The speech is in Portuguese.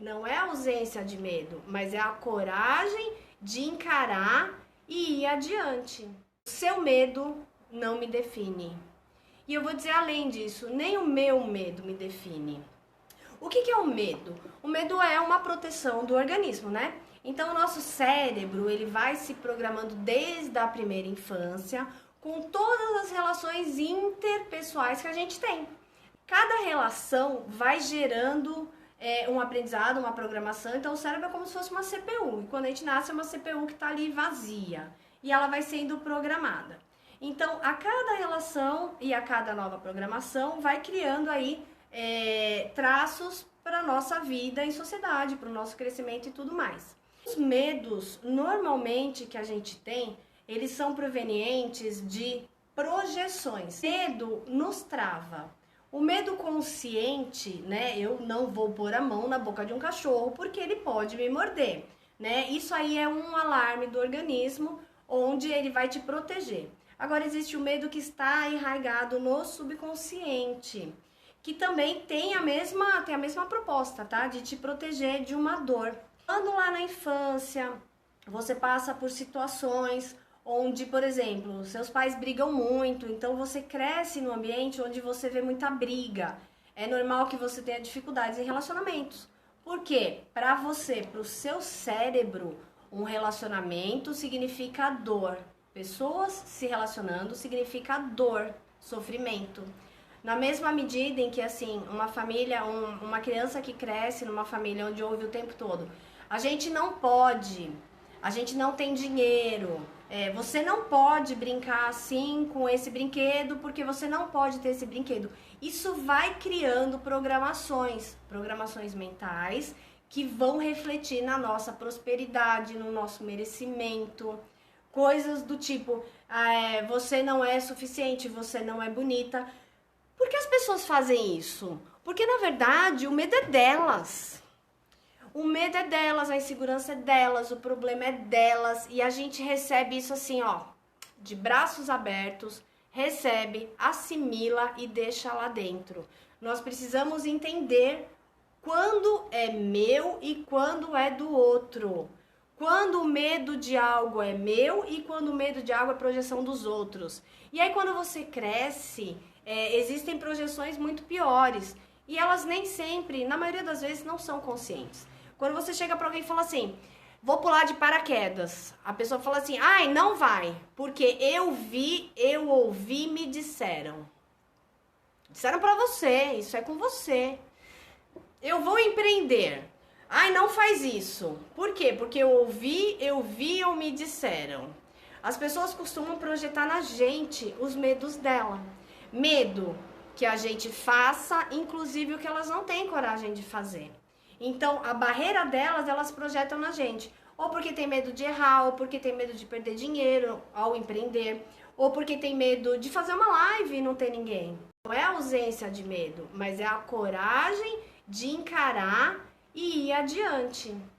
não é a ausência de medo, mas é a coragem de encarar e ir adiante. O seu medo não me define. E eu vou dizer além disso, nem o meu medo me define. O que é o medo? O medo é uma proteção do organismo, né? Então o nosso cérebro, ele vai se programando desde a primeira infância com todas as relações interpessoais que a gente tem. Cada relação vai gerando um aprendizado, uma programação. Então o cérebro é como se fosse uma CPU. E quando a gente nasce é uma CPU que está ali vazia. E ela vai sendo programada. Então a cada relação e a cada nova programação vai criando aí traços para a nossa vida em sociedade, para o nosso crescimento e tudo mais. Os medos, normalmente, que a gente tem, eles são provenientes de projeções. O medo nos trava. O medo consciente, né? Eu não vou pôr a mão na boca de um cachorro porque ele pode me morder, né? Isso aí é um alarme do organismo onde ele vai te proteger. Agora existe o medo que está enraizado no subconsciente, que também tem a mesma proposta, tá? De te proteger de uma dor. Quando lá na infância você passa por situações onde, por exemplo, seus pais brigam muito, então você cresce num ambiente onde você vê muita briga. É normal que você tenha dificuldades em relacionamentos. Por quê? Para você, para o seu cérebro, um relacionamento significa dor. Pessoas se relacionando significa dor, sofrimento. Na mesma medida em que, assim, uma família, uma criança que cresce numa família onde ouve o tempo todo, a gente não pode, a gente não tem dinheiro, você não pode brincar assim com esse brinquedo porque você não pode ter esse brinquedo. Isso vai criando programações mentais que vão refletir na nossa prosperidade, no nosso merecimento. Coisas do tipo, você não é suficiente, você não é bonita. Por que as pessoas fazem isso? Porque, na verdade, o medo é delas. O medo é delas, a insegurança é delas, o problema é delas. E a gente recebe isso assim, ó, de braços abertos, recebe, assimila e deixa lá dentro. Nós precisamos entender quando é meu e quando é do outro. Quando o medo de algo é meu e quando o medo de algo é projeção dos outros. E aí quando você cresce, existem projeções muito piores. E elas nem sempre, na maioria das vezes, não são conscientes. Quando você chega pra alguém e fala assim, vou pular de paraquedas. A pessoa fala assim, ai, não vai, porque eu vi, eu ouvi, me disseram. Disseram pra você, isso é com você. Eu vou empreender. Ai, não faz isso. Por quê? Porque eu vi ou me disseram. As pessoas costumam projetar na gente os medos dela. Medo que a gente faça, inclusive o que elas não têm coragem de fazer. Então, a barreira delas, elas projetam na gente. Ou porque tem medo de errar, ou porque tem medo de perder dinheiro ao empreender, ou porque tem medo de fazer uma live e não ter ninguém. Não é a ausência de medo, mas é a coragem de encarar e ir adiante.